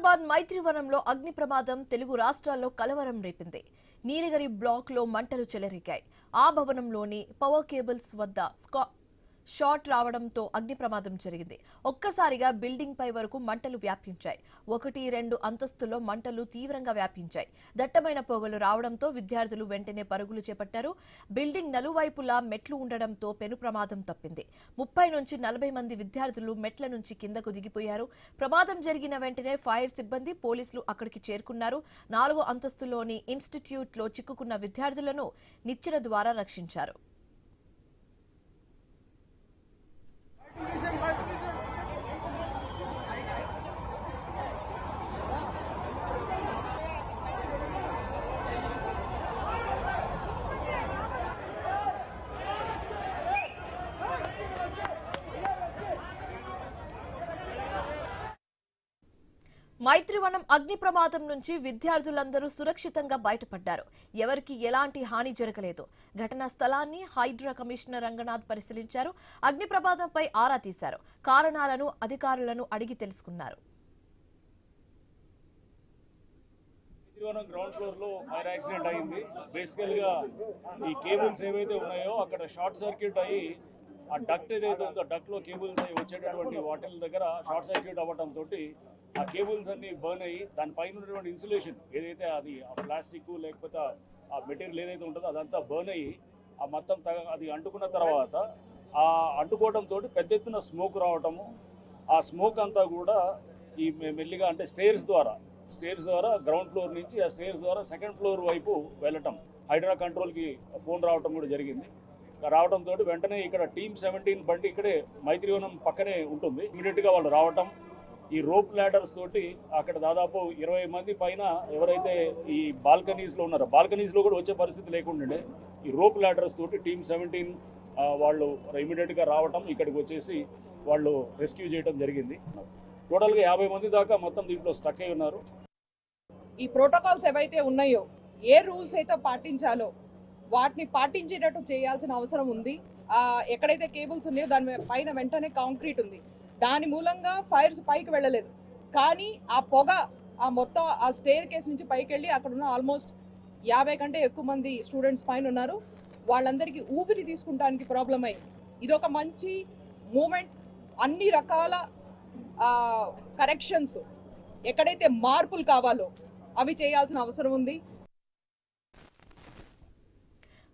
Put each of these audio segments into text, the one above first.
హైదరాబాద్ మైత్రివనంలో అగ్ని ప్రమాదం తెలుగు రాష్ట్రాల్లో కలవరం రేపింది. నీలగిరి బ్లాక్ లో మంటలు చెలరేగాయి. ఆ భవనంలోని పవర్ కేబుల్స్ వద్ద షార్ట్ రావడంతో అగ్ని ప్రమాదం జరిగింది. ఒక్కసారిగా బిల్డింగ్ పై వరకు మంటలు వ్యాపించాయి. 1-2 అంతస్తుల్లో మంటలు తీవ్రంగా వ్యాపించాయి. దట్టమైన పొగలు రావడంతో విద్యార్థులు వెంటనే పరుగులు చేపట్టారు. బిల్డింగ్ నలువైపులా మెట్లు ఉండడంతో పెను ప్రమాదం తప్పింది. 30 నుంచి 40 మంది విద్యార్థులు మెట్ల నుంచి కిందకు దిగిపోయారు. ప్రమాదం జరిగిన వెంటనే ఫైర్ సిబ్బంది, పోలీసులు అక్కడికి చేరుకున్నారు. 4వ అంతస్తులోని ఇన్స్టిట్యూట్ లో చిక్కుకున్న విద్యార్థులను నిచ్చెన ద్వారా రక్షించారు. మైత్రివనం అగ్ని ప్రమాదం నుంచి విద్యార్థులందరూ సురక్షితంగా బయటపడ్డారు. ఎవరికి ఎలాంటి హాని జరగలేదు. ఘటనా స్థలాన్ని హైడ్రా కమిషనర్ రంగనాథ్ పరిశీలించారు. అగ్ని ప్రమాదంపై ఆరా తీశారు. కారణాలను అధికారులను అడిగి తెలుసుకున్నారు. గ్రౌండ్ ఫ్లోర్ లో ఫైర్ యాక్సిడెంట్ అయింది. బేసికల్ గా ఈ కేబుల్స్ ఏవైతే ఉన్నాయో అక్కడ షార్ట్ సర్క్యూట్ అయ్యి ఆ డక్ట్ ఏదైతే ఉందో డక్ట్ లో కేబుల్స్ అవి వచ్చేటటువంటి వాటిల దగ్గర షార్ట్ సర్క్యూట్ అవ్వడం తోటి ఆ కేబుల్స్ అన్ని బర్న్ అయ్యి దానిపైన ఉన్నటువంటి ఇన్సులేషన్ ఏదైతే అది ఆ ప్లాస్టిక్ లేకపోతే ఆ మెటీరియల్ ఏదైతే ఉంటుందో అదంతా బర్న్ అయ్యి ఆ మొత్తం అది అంటుకున్న తర్వాత ఆ అంటుకోవడం తోటి పెద్ద ఎత్తున స్మోక్ రావటము. ఆ స్మోక్ అంతా కూడా ఈ మెల్లిగా అంటే స్టేర్స్ ద్వారా గ్రౌండ్ ఫ్లోర్ నుంచి ఆ స్టేర్స్ ద్వారా సెకండ్ ఫ్లోర్ వైపు వెళ్ళటం. హైడ్రా కంట్రోల్కి ఫోన్ రావటం కూడా జరిగింది. రావడంతో వెంటనే ఇక్కడ టీమ్ 17 బండి ఇక్కడే మైత్రివనం పక్కనే ఉంటుంది. ఇమీడియట్గా వాళ్ళు రావటం, ఈ రోప్ ల్యాడర్స్ తోటి అక్కడ దాదాపు 20 మంది పైన ఎవరైతే ఈ బాల్కనీస్లో ఉన్నారో బాల్కనీస్లో కూడా వచ్చే పరిస్థితి లేకుండా ఈ రోప్ ల్యాడర్స్ తోటి టీమ్ 17 వాళ్ళు ఇమీడియట్గా రావటం, ఇక్కడికి వచ్చేసి వాళ్ళు రెస్క్యూ చేయడం జరిగింది. టోటల్గా 50 మంది దాకా మొత్తం దీంట్లో స్టక్ అయి ఉన్నారు. ఈ ప్రోటోకాల్స్ ఏవైతే ఉన్నాయో, ఏ రూల్స్ అయితే పాటించాలో వాటిని పాటించేటట్టు చేయాల్సిన అవసరం ఉంది. ఎక్కడైతే కేబుల్స్ ఉన్నాయో దాని పైన వెంటనే కాంక్రీట్ ఉంది. దాని మూలంగా ఫైర్స్ పైకి వెళ్ళలేదు. కానీ ఆ పొగ ఆ మొత్తం ఆ స్టేర్ కేస్ నుంచి పైకి వెళ్ళి అక్కడ ఉన్న ఆల్మోస్ట్ 50 కంటే ఎక్కువ మంది స్టూడెంట్స్ పైన ఉన్నారు. వాళ్ళందరికీ ఊపిరి తీసుకుంటానికి ప్రాబ్లం అయ్యి ఇది ఒక మంచి మూమెంట్. అన్ని రకాల కరెక్షన్స్ ఎక్కడైతే మార్పులు కావాలో అవి చేయాల్సిన అవసరం ఉంది.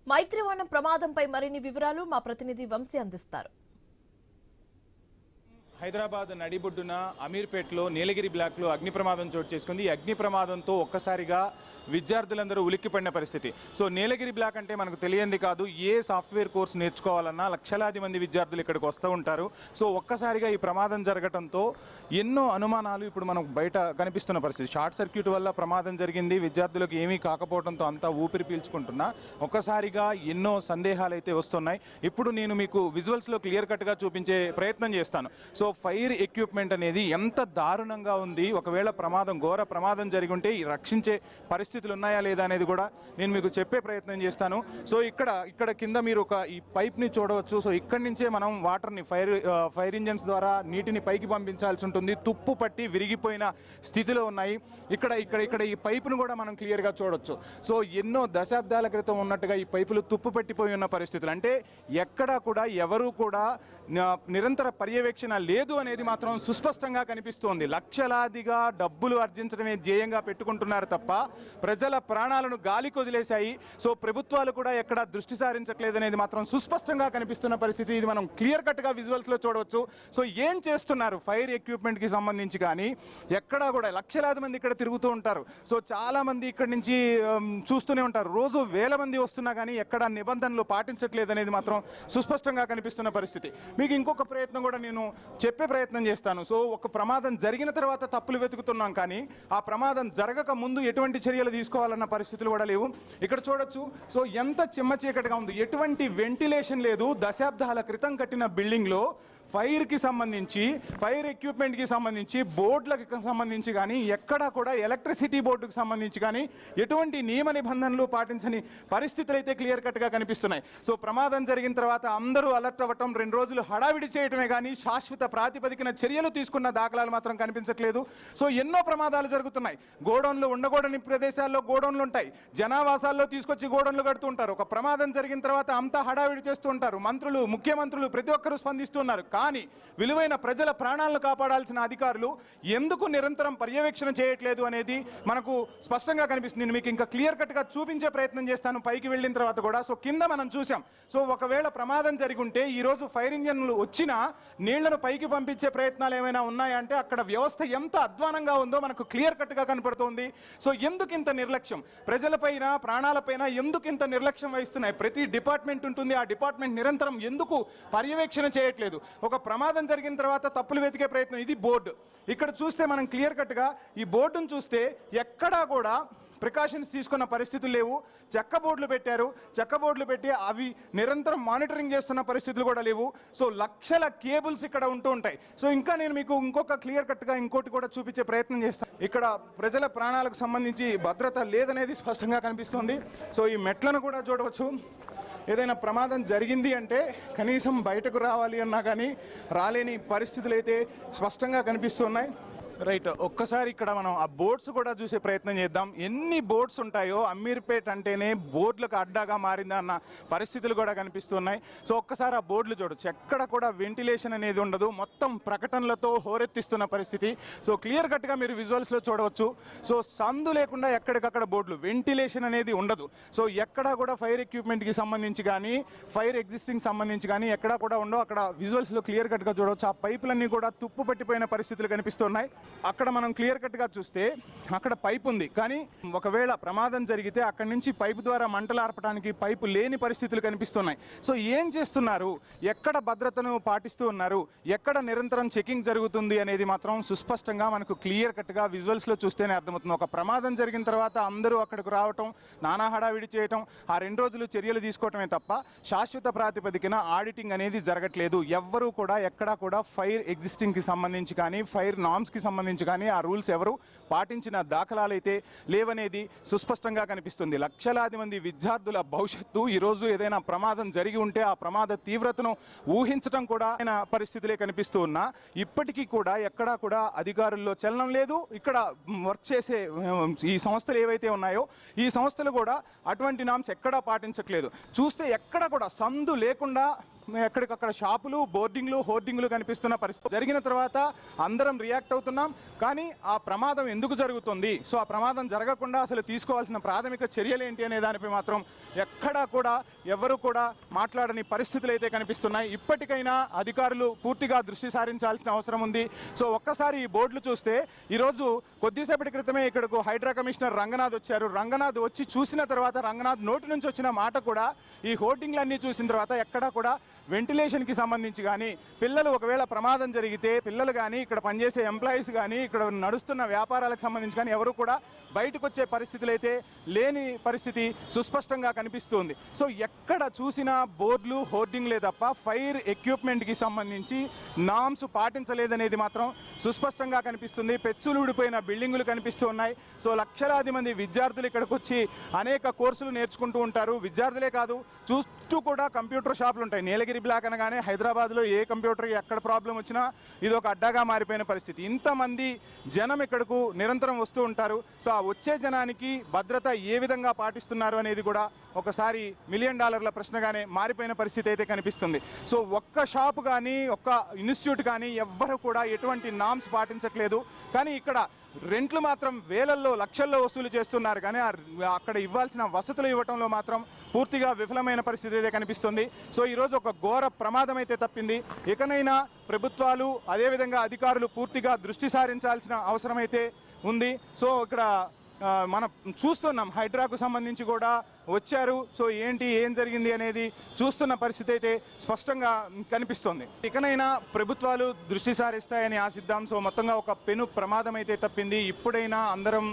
మైత్రివనం ప్రమాదంపై మరిన్ని వివరాలు మా ప్రతినిధి వంశీ అందిస్తారు. హైదరాబాద్ నడిబొడ్డున అమీర్పేటలో నీలగిరి బ్లాక్లో అగ్ని ప్రమాదం చోటు చేసుకుంది. ఈ అగ్ని ప్రమాదంతో ఒక్కసారిగా విద్యార్థులందరూ ఉలిక్కిపడిన పరిస్థితి. సో నీలగిరి బ్లాక్ అంటే మనకు తెలియంది కాదు. ఏ సాఫ్ట్వేర్ కోర్స్ నేర్చుకోవాలన్నా లక్షలాది మంది విద్యార్థులు ఇక్కడికి వస్తూ ఉంటారు. సో ఒక్కసారిగా ఈ ప్రమాదం జరగడంతో ఎన్నో అనుమానాలు ఇప్పుడు మనకు బయట కనిపిస్తున్న పరిస్థితి. షార్ట్ సర్క్యూట్ వల్ల ప్రమాదం జరిగింది, విద్యార్థులకు ఏమీ కాకపోవడంతో అంతా ఊపిరి పీల్చుకుంటున్నా ఒక్కసారిగా ఎన్నో సందేహాలు అయితే వస్తున్నాయి. ఇప్పుడు నేను మీకు విజువల్స్లో క్లియర్ కట్గా చూపించే ప్రయత్నం చేస్తాను. సో ఫైర్ ఎక్విప్మెంట్ అనేది ఎంత దారుణంగా ఉంది, ఒకవేళ ఘోర ప్రమాదం జరిగి ఉంటే రక్షించే పరిస్థితులు ఉన్నాయా లేదా అనేది కూడా నేను మీకు చెప్పే ప్రయత్నం చేస్తాను. సో ఇక్కడ కింద మీరు ఈ పైప్ని చూడవచ్చు. సో ఇక్కడి నుంచే మనం వాటర్ని ఫైర్ ఇంజన్స్ ద్వారా నీటిని పైకి పంపించాల్సి ఉంటుంది. తుప్పు పట్టి విరిగిపోయిన స్థితిలో ఉన్నాయి. ఇక్కడ ఈ పైపును కూడా మనం క్లియర్గా చూడవచ్చు. సో ఎన్నో దశాబ్దాల క్రితం ఉన్నట్టుగా ఈ పైపులు తుప్పు పట్టిపోయి ఉన్న పరిస్థితులు. అంటే ఎక్కడా కూడా ఎవరూ కూడా నిరంతర పర్యవేక్షణ లేదు అనేది మాత్రం సుస్పష్టంగా కనిపిస్తోంది. లక్షలాదిగా డబ్బులు ఆర్జించడమే ధ్యేయంగా పెట్టుకుంటున్నారు తప్ప ప్రజల ప్రాణాలను గాలికి వదిలేశాయి. సో ప్రభుత్వాలు కూడా ఎక్కడ దృష్టి సారించట్లేదు అనేది మాత్రం సుస్పష్టంగా కనిపిస్తున్న పరిస్థితి. ఇది మనం క్లియర్ కట్గా విజువల్స్లో చూడవచ్చు. సో ఏం చేస్తున్నారు ఫైర్ ఎక్విప్మెంట్కి సంబంధించి కానీ ఎక్కడా కూడా లక్షలాది మంది ఇక్కడ తిరుగుతూ ఉంటారు. సో చాలా మంది ఇక్కడి నుంచి చూస్తూనే ఉంటారు. రోజు వేల మంది వస్తున్నా కానీ ఎక్కడ నిబంధనలు పాటించట్లేదు అనేది మాత్రం సుస్పష్టంగా కనిపిస్తున్న పరిస్థితి. మీకు ఇంకొక ప్రయత్నం కూడా నేను చెప్పే ప్రయత్నం చేస్తాను. సో ఒక ప్రమాదం జరిగిన తర్వాత తప్పులు వెతుకుతున్నాం కానీ ఆ ప్రమాదం జరగక ముందు ఎటువంటి చర్యలు తీసుకోవాలన్న పరిస్థితులు కూడా లేవు. ఇక్కడ చూడొచ్చు. సో ఎంత చిమ్మ చీకటిగా ఉంది, ఎటువంటి వెంటిలేషన్ లేదు. దశాబ్దాల క్రితం కట్టిన బిల్డింగ్లో ఫైర్కి సంబంధించి, ఫైర్ ఎక్విప్మెంట్కి సంబంధించి, బోర్డులకు సంబంధించి కానీ ఎక్కడా కూడా ఎలక్ట్రిసిటీ బోర్డుకు సంబంధించి కానీ ఎటువంటి నియమ నిబంధనలు పాటించని పరిస్థితులు అయితే క్లియర్ కట్గా కనిపిస్తున్నాయి. సో ప్రమాదం జరిగిన తర్వాత అందరూ అలర్ట్ అవ్వటం, 2 రోజులు హడావిడి చేయటమే కానీ శాశ్వత ప్రాతిపదికన చర్యలు తీసుకున్న దాఖలాలు మాత్రం కనిపించట్లేదు. సో ఎన్నో ప్రమాదాలు జరుగుతున్నాయి. గోడౌన్లు ఉండకూడని ప్రదేశాల్లో గోడౌన్లు ఉంటాయి, జనావాసాల్లో తీసుకొచ్చి గోడౌన్లు కడుతుంటారు. ఒక ప్రమాదం జరిగిన తర్వాత అంతా హడావిడి చేస్తూ ఉంటారు. మంత్రులు, ముఖ్యమంత్రులు ప్రతి ఒక్కరూ స్పందిస్తున్నారు. కానీ విలువైన ప్రజల ప్రాణాలను కాపాడాల్సిన అధికారులు ఎందుకు నిరంతరం పర్యవేక్షణ చేయట్లేదు అనేది మనకు స్పష్టంగా కనిపిస్తుంది. నేను మీకు ఇంకా క్లియర్ కట్గా చూపించే ప్రయత్నం చేస్తాను పైకి వెళ్ళిన తర్వాత కూడా. సో కింద మనం చూసాం. సో ఒకవేళ ప్రమాదం జరిగి ఉంటే ఈరోజు ఫైర్ ఇంజన్లు వచ్చినా నీళ్లను పైకి పంపించే ప్రయత్నాలు ఏమైనా ఉన్నాయంటే అక్కడ వ్యవస్థ ఎంత అధ్వానంగా ఉందో మనకు క్లియర్ కట్గా కనపడుతోంది. సో ఎందుకు ఇంత నిర్లక్ష్యం, ప్రజలపైన ప్రాణాలపైన ఎందుకు ఇంత నిర్లక్ష్యం వహిస్తున్నాయి? ప్రతి డిపార్ట్మెంట్ ఉంటుంది, ఆ డిపార్ట్మెంట్ నిరంతరం ఎందుకు పర్యవేక్షణ చేయట్లేదు? ఒక ప్రమాదం జరిగిన తర్వాత తప్పులు వెతికే ప్రయత్నం. ఇది బోర్డు. ఇక్కడ చూస్తే మనం క్లియర్ కట్గా ఈ బోర్డును చూస్తే ఎక్కడా కూడా ప్రికాషన్స్ తీసుకున్న పరిస్థితులు లేవు. చెక్క బోర్డులు పెట్టారు, చెక్క బోర్డులు పెట్టి అవి నిరంతరం మానిటరింగ్ చేస్తున్న పరిస్థితులు కూడా లేవు. సో లక్షల కేబుల్స్ ఇక్కడ ఉంటూ ఉంటాయి. సో ఇంకా నేను మీకు ఇంకొక క్లియర్ కట్గా ఇంకోటి కూడా చూపించే ప్రయత్నం చేస్తాను. ఇక్కడ ప్రజల ప్రాణాలకు సంబంధించి భద్రత లేదనేది స్పష్టంగా కనిపిస్తుంది. సో ఈ మెట్లను కూడా చూడవచ్చు. ఏదైనా ప్రమాదం జరిగింది అంటే కనీసం బయటకు రావాలి అన్నా కానీ రాలేని పరిస్థితులు అయితే స్పష్టంగా కనిపిస్తున్నాయి. రైట్, ఒక్కసారి ఇక్కడ మనం ఆ బోర్డ్స్ కూడా చూసే ప్రయత్నం చేద్దాం. ఎన్ని బోర్డ్స్ ఉంటాయో, అమీర్పేట్ అంటేనే బోర్డులకు అడ్డాగా మారిందా అన్న పరిస్థితులు కూడా కనిపిస్తున్నాయి. సో ఒక్కసారి ఆ బోర్డులు చూడొచ్చు. ఎక్కడ కూడా వెంటిలేషన్ అనేది ఉండదు, మొత్తం ప్రకటనలతో హోరెత్తిస్తున్న పరిస్థితి. సో క్లియర్ కట్గా మీరు విజువల్స్లో చూడవచ్చు. సో సందు లేకుండా ఎక్కడికక్కడ బోర్డులు, వెంటిలేషన్ అనేది ఉండదు. సో ఎక్కడా కూడా ఫైర్ ఎక్విప్మెంట్కి సంబంధించి కానీ, ఫైర్ ఎగ్జిస్టింగ్ సంబంధించి కానీ ఎక్కడా కూడా ఉండవు. అక్కడ విజువల్స్లో క్లియర్ కట్గా చూడవచ్చు. ఆ పైపులన్నీ కూడా తుప్పు పట్టిపోయిన పరిస్థితులు కనిపిస్తున్నాయి. అక్కడ మనం క్లియర్ కట్గా చూస్తే అక్కడ పైపు ఉంది, కానీ ఒకవేళ ప్రమాదం జరిగితే అక్కడి నుంచి పైపు ద్వారా మంటలు ఆర్పడానికి పైపు లేని పరిస్థితులు కనిపిస్తున్నాయి. సో ఏం చేస్తున్నారు, ఎక్కడ భద్రతను పాటిస్తూ ఉన్నారు, ఎక్కడ నిరంతరం చెకింగ్ జరుగుతుంది అనేది మాత్రం సుస్పష్టంగా మనకు క్లియర్ కట్గా విజువల్స్లో చూస్తేనే అర్థమవుతుంది. ఒక ప్రమాదం జరిగిన తర్వాత అందరూ అక్కడికి రావటం, నానా హడావిడి చేయటం, ఆ 2 రోజులు చర్యలు తీసుకోవటమే తప్ప శాశ్వత ప్రాతిపదికన ఆడిటింగ్ అనేది జరగట్లేదు. ఎవ్వరూ కూడా ఎక్కడా కూడా ఫైర్ ఎగ్జిస్టింగ్కి సంబంధించి కానీ, ఫైర్ నామ్స్కి సంబంధించి కానీ ఆ రూల్స్ ఎవరు పాటించిన దాఖలాలు అయితే లేవనేది సుస్పష్టంగా కనిపిస్తుంది. లక్షలాది మంది విద్యార్థుల భవిష్యత్తు ఈరోజు ఏదైనా ప్రమాదం జరిగి ఉంటే ఆ ప్రమాద తీవ్రతను ఊహించడం కూడా పరిస్థితులే కనిపిస్తూ ఉన్నా ఇప్పటికీ కూడా ఎక్కడా కూడా అధికారుల్లో చలనం లేదు. ఇక్కడ వర్క్ చేసే ఈ సంస్థలు ఏవైతే ఉన్నాయో ఈ సంస్థలు కూడా అటువంటి నామ్స్ ఎక్కడా పాటించట్లేదు. చూస్తే ఎక్కడ కూడా సందు లేకుండా ఎక్కడికక్కడ షాపులు, బోర్డింగ్లు, హోర్డింగ్లు కనిపిస్తున్న పరిస్థితి. జరిగిన తర్వాత అందరం రియాక్ట్ అవుతున్నాం, కానీ ఆ ప్రమాదం ఎందుకు జరుగుతుంది, సో ఆ ప్రమాదం జరగకుండా అసలు తీసుకోవాల్సిన ప్రాథమిక చర్యలు ఏంటి అనే దానిపై మాత్రం ఎక్కడా కూడా ఎవరు కూడా మాట్లాడని పరిస్థితులు అయితే కనిపిస్తున్నాయి. ఇప్పటికైనా అధికారులు పూర్తిగా దృష్టి సారించాల్సిన అవసరం ఉంది. సో ఒక్కసారి ఈ బోర్డులు చూస్తే ఈరోజు కొద్దిసేపటి క్రితమే ఇక్కడకు హైడ్రా కమిషనర్ రంగనాథ్ వచ్చారు. రంగనాథ్ వచ్చి చూసిన తర్వాత రంగనాథ్ నోటి నుంచి వచ్చిన మాట కూడా ఈ హోర్డింగ్లన్నీ చూసిన తర్వాత ఎక్కడా కూడా వెంటిలేషన్కి సంబంధించి కానీ, పిల్లలు ఒకవేళ ప్రమాదం జరిగితే పిల్లలు కానీ, ఇక్కడ పనిచేసే ఎంప్లాయీస్ కానీ, ఇక్కడ నడుస్తున్న వ్యాపారాలకు సంబంధించి కానీ ఎవరు కూడా బయటకు వచ్చే పరిస్థితులు అయితే లేని పరిస్థితి సుస్పష్టంగా కనిపిస్తుంది. సో ఎక్కడ చూసినా బోర్డులు, హోర్డింగ్లే తప్ప ఫైర్ ఎక్విప్మెంట్కి సంబంధించి నామ్స్ పాటించలేదనేది మాత్రం సుస్పష్టంగా కనిపిస్తుంది. పెచ్చులు ఊడిపోయిన బిల్డింగులు కనిపిస్తూ ఉన్నాయి. సో లక్షలాది మంది విద్యార్థులు ఇక్కడికి వచ్చి అనేక కోర్సులు నేర్చుకుంటూ ఉంటారు. విద్యార్థులే కాదు, చుట్టూ కూడా కంప్యూటర్ షాపులు ఉంటాయి. నీలగిరి బ్లాక్ అనగానే హైదరాబాద్లో ఏ కంప్యూటర్ ఎక్కడ ప్రాబ్లం వచ్చినా ఇది ఒక అడ్డాగా మారిపోయిన పరిస్థితి. ఇంతమంది జనం ఇక్కడకు నిరంతరం వస్తూ ఉంటారు. సో ఆ వచ్చే జనానికి భద్రత ఏ విధంగా పాటిస్తున్నారు అనేది కూడా ఒకసారి $1 మిలియన్ ప్రశ్నగానే మారిపోయిన పరిస్థితి అయితే కనిపిస్తుంది. సో ఒక్క షాపు కానీ, ఒక్క ఇన్స్టిట్యూట్ కానీ ఎవ్వరు కూడా ఎటువంటి నామ్స్ పాటించట్లేదు. కానీ ఇక్కడ రెంట్లు మాత్రం వేలల్లో, లక్షల్లో వసూలు చేస్తున్నారు. కానీ అక్కడ ఇవ్వాల్సిన వసతులు ఇవ్వడంలో మాత్రం పూర్తిగా విఫలమైన పరిస్థితి అయితే కనిపిస్తుంది. సో ఈరోజు ఒక ఘోర ప్రమాదం అయితే తప్పింది. ఇకనైనా ప్రభుత్వాలు అదేవిధంగా అధికారులు పూర్తిగా దృష్టి సారించాల్సిన అవసరం అయితే ఉంది. సో ఇక్కడ మనం చూస్తున్నాం హైడ్రాకు సంబంధించి కూడా వచ్చారు. సో ఏం జరిగింది అనేది చూస్తున్న పరిస్థితి అయితే స్పష్టంగా కనిపిస్తోంది. ఇకనైనా ప్రభుత్వాలు దృష్టి సారిస్తాయని ఆశిద్దాం. సో మొత్తంగా ఒక పెను ప్రమాదం అయితే తప్పింది. ఇప్పుడైనా అందరం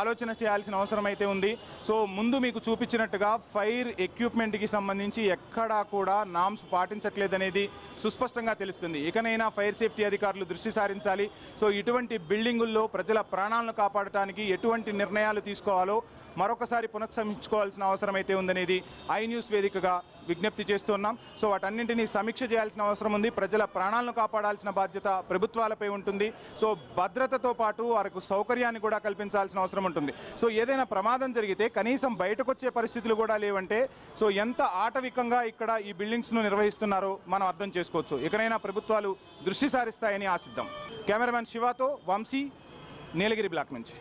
ఆలోచన చేయాల్సిన అవసరం అయితే ఉంది. సో ముందు మీకు చూపించినట్టుగా ఫైర్ ఎక్విప్మెంట్కి సంబంధించి ఎక్కడా కూడా నామ్స్ పాటించట్లేదనేది సుస్పష్టంగా తెలుస్తుంది. ఇకనైనా ఫైర్ సేఫ్టీ అధికారులు దృష్టి సారించాలి. సో ఇటువంటి బిల్డింగుల్లో ప్రజల ప్రాణాలను కాపాడటానికి ఎటువంటి నిర్ణయాలు తీసుకోవాలో మరొకసారి పునఃసమీక్షించుకోవాల్సిన అవసరం అయితే ఉందనేది ఐ న్యూస్ వేదికగా విజ్ఞప్తి చేస్తున్నాం. సో వాటన్నింటినీ సమీక్ష చేయాల్సిన అవసరం ఉంది. ప్రజల ప్రాణాలను కాపాడాల్సిన బాధ్యత ప్రభుత్వాలపై ఉంటుంది. సో భద్రతతో పాటు వారికి సౌకర్యాన్ని కూడా కల్పించాల్సిన అవసరం ఉంటుంది. సో ఏదైనా ప్రమాదం జరిగితే కనీసం బయటకు వచ్చే పరిస్థితులు కూడా లేవంటే సో ఎంత ఆటవికంగా ఇక్కడ ఈ బిల్డింగ్స్ను నిర్వహిస్తున్నారో మనం అర్థం చేసుకోవచ్చు. ఇకనైనా ప్రభుత్వాలు దృష్టి సారిస్తాయని ఆశిద్దాం. కెమెరామెన్ శివాతో వంశీ, నీలగిరి బ్లాక్ నుంచి.